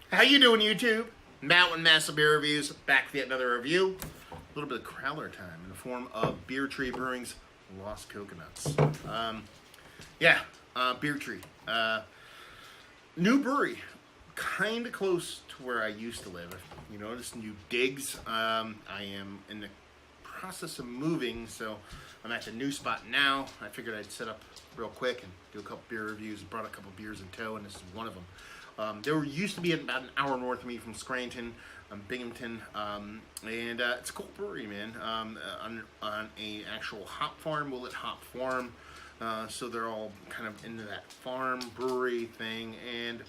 How you doing, YouTube? Mountain Massive Beer Reviews, back with yet another review. A little bit of crowler time in the form of Beer Tree Brewing's Lost Coconuts. Beer Tree. New brewery, kind of close to where I used to live. You notice new digs. I am in the process of moving, so I'm at the new spot now. I figured I'd set up real quick and do a couple beer reviews. Brought a couple beers in tow, and this is one of them. There used to be about an hour north of me from Scranton, Binghamton, and it's a cool brewery, man. On a actual hop farm, Willet Hop Farm. So they're all kind of into that farm brewery thing. And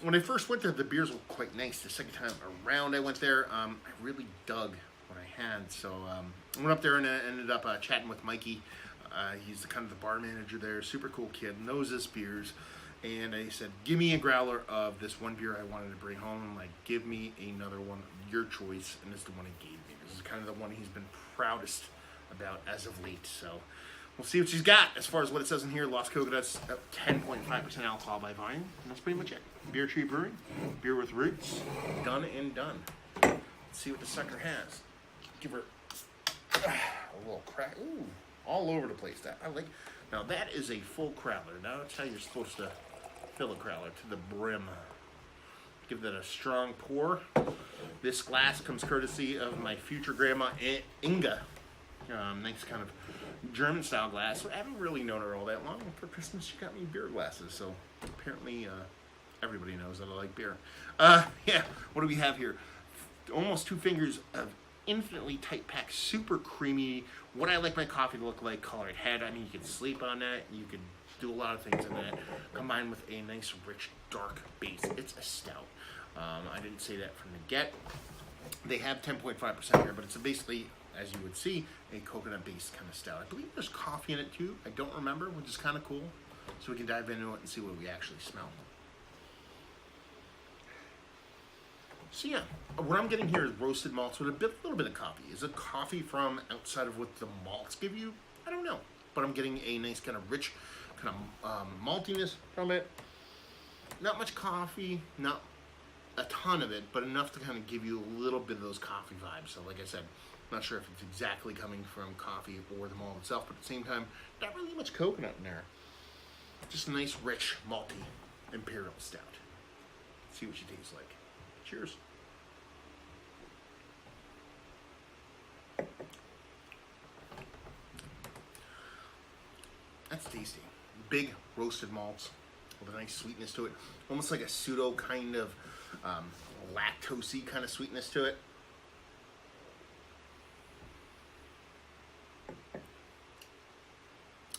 when I first went there, the beers were quite nice. The second time around I went there, I really dug what I had. So I went up there and ended up chatting with Mikey. He's the kind of the bar manager there. Super cool kid, knows his beers. And I said, give me a growler of this one beer I wanted to bring home. I'm like, give me another one, your choice. And it's the one he gave me. This is kind of the one he's been proudest about as of late. So we'll see what she's got. As far as what it says in here, Lost Coconuts, 10.5% alcohol by volume. And that's pretty much it. Beer Tree Brewing, beer with roots, done and done. Let's see what the sucker has. Give her a little crack. Ooh, all over the place. That I like. Now that is a full crowler. Now that's how you're supposed to fill a crowler to the brim. Give that a strong pour. This glass comes courtesy of my future grandma, Inga. Nice kind of German style glass. I haven't really known her all that long. For Christmas, she got me beer glasses. So apparently, everybody knows that I like beer. What do we have here? Almost 2 fingers of infinitely tight packed, super creamy, what I like my coffee to look like, colored head. I mean, you could sleep on that. You could do a lot of things in that, combined with a nice, rich, dark base. It's a stout. I didn't say that from the get. They have 10.5% here, but it's basically, as you would see, a coconut-based kind of stout. I believe there's coffee in it too. I don't remember, which is kind of cool. So we can dive into it and see what we actually smell. So yeah, what I'm getting here is roasted malts with a little bit of coffee. Is it coffee from outside of what the malts give you? I don't know. But I'm getting a nice kind of rich kind of maltiness from it. Not much coffee, not a ton of it, but enough to kind of give you a little bit of those coffee vibes. So like I said, I'm not sure if it's exactly coming from coffee or the malt itself, but at the same time, not really much coconut in there. Just a nice, rich, malty Imperial Stout. Let's see what she tastes like. Cheers. That's tasty. Big roasted malts with a nice sweetness to it. Almost like a pseudo kind of lactose-y kind of sweetness to it.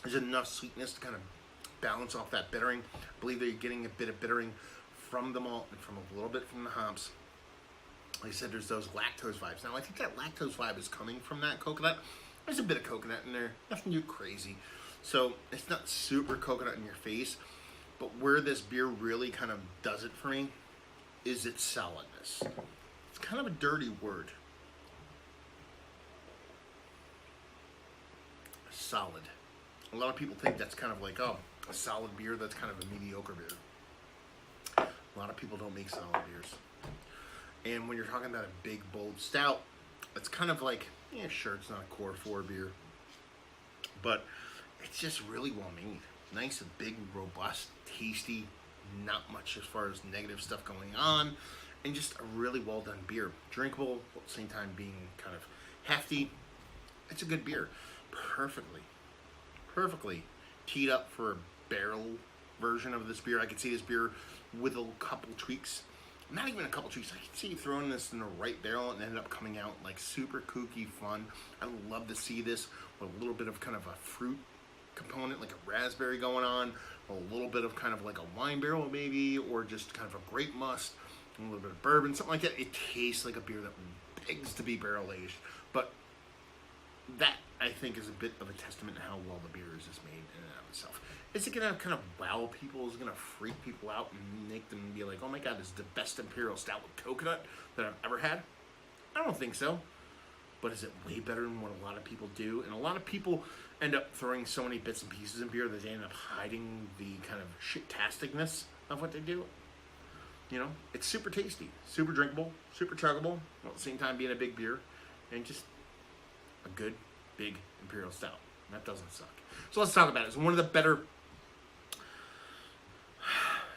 There's enough sweetness to kind of balance off that bittering. I believe that you're getting a bit of bittering from the malt and from a little bit from the hops. Like I said, there's those lactose vibes. Now, I think that lactose vibe is coming from that coconut. There's a bit of coconut in there. Nothing too crazy. So it's not super coconut in your face. But where this beer really kind of does it for me is its solidness. It's kind of a dirty word. Solid. A lot of people think that's kind of like, oh, a solid beer, that's kind of a mediocre beer. A lot of people don't make solid beers. And when you're talking about a big, bold stout, it's kind of like, yeah, sure, it's not a core 4 beer. But it's just really well made. Nice and big, robust, tasty, not much as far as negative stuff going on. And just a really well done beer. Drinkable, at the same time being kind of hefty. It's a good beer. Perfectly teed up for a barrel version of this beer. I could see this beer with a couple tweaks. Not even a couple tweaks. I could see you throwing this in the right barrel and ended up coming out like super kooky fun. I love to see this with a little bit of kind of a fruit component, like a raspberry going on, a little bit of kind of like a wine barrel maybe, or just kind of a grape must, a little bit of bourbon, something like that. It tastes like a beer that begs to be barrel aged. But that, I think, is a bit of a testament to how well the beer is just made in and of itself. Is it going to kind of wow people? Is it going to freak people out and make them be like, oh my god, this is the best Imperial Stout with coconut that I've ever had? I don't think so. But is it way better than what a lot of people do? And a lot of people end up throwing so many bits and pieces in beer that they end up hiding the kind of shit-tasticness of what they do. You know, it's super tasty, super drinkable, super chuggable, while at the same time being a big beer, and just a good, big Imperial Stout. That doesn't suck. So let's talk about it. It's one of the better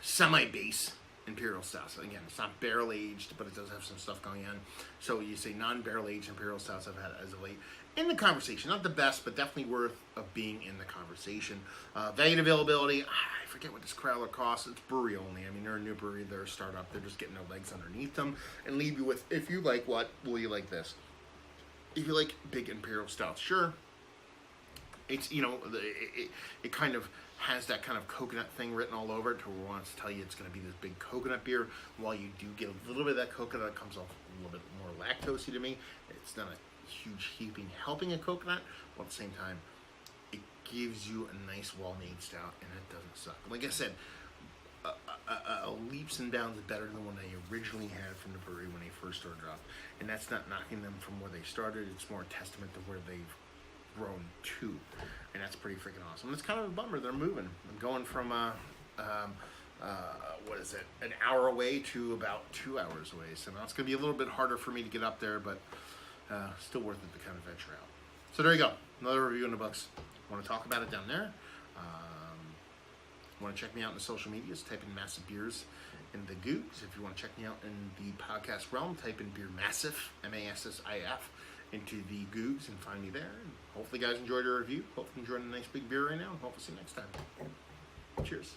semi-base Imperial Stouts. Again, it's not barrel aged, but it does have some stuff going on. So you say non-barrel aged Imperial Stouts I've had as of late. In the conversation, not the best, but definitely worth of being in the conversation. Value and availability, I forget what this Crowler costs. It's brewery only. I mean, they're a new brewery, they're a startup. They're just getting their legs underneath them and leave you with, if you like what, will you like this? If you like big Imperial Stouts, sure. It's, you know, it kind of has that kind of coconut thing written all over it to where it wants to tell you it's going to be this big coconut beer. While you do get a little bit of that coconut, it comes off a little bit more lactosey to me. It's not a huge heaping helping of coconut, while at the same time it gives you a nice well-made stout and it doesn't suck. Like I said, leaps and bounds better than what I originally had from the brewery when they first started off, and that's not knocking them from where they started. It's more a testament to where they've grown to, and that's pretty freaking awesome. And it's kind of a bummer they're moving. I'm going from what is it, an hour away to about 2 hours away, so now it's going to be a little bit harder for me to get up there, but still worth it to kind of venture out. So there you go, another review in the books. Want to talk about it down there? Want to check me out in the social medias? Type in Massive Beers in the Googs. If you want to check me out in the podcast realm, type in Beer Massive, M-A-S-S-I-F, into the Googs and find me there. And hopefully, you guys enjoyed your review. Hopefully, you enjoyed a nice big beer right now. And hopefully, see you next time. Cheers.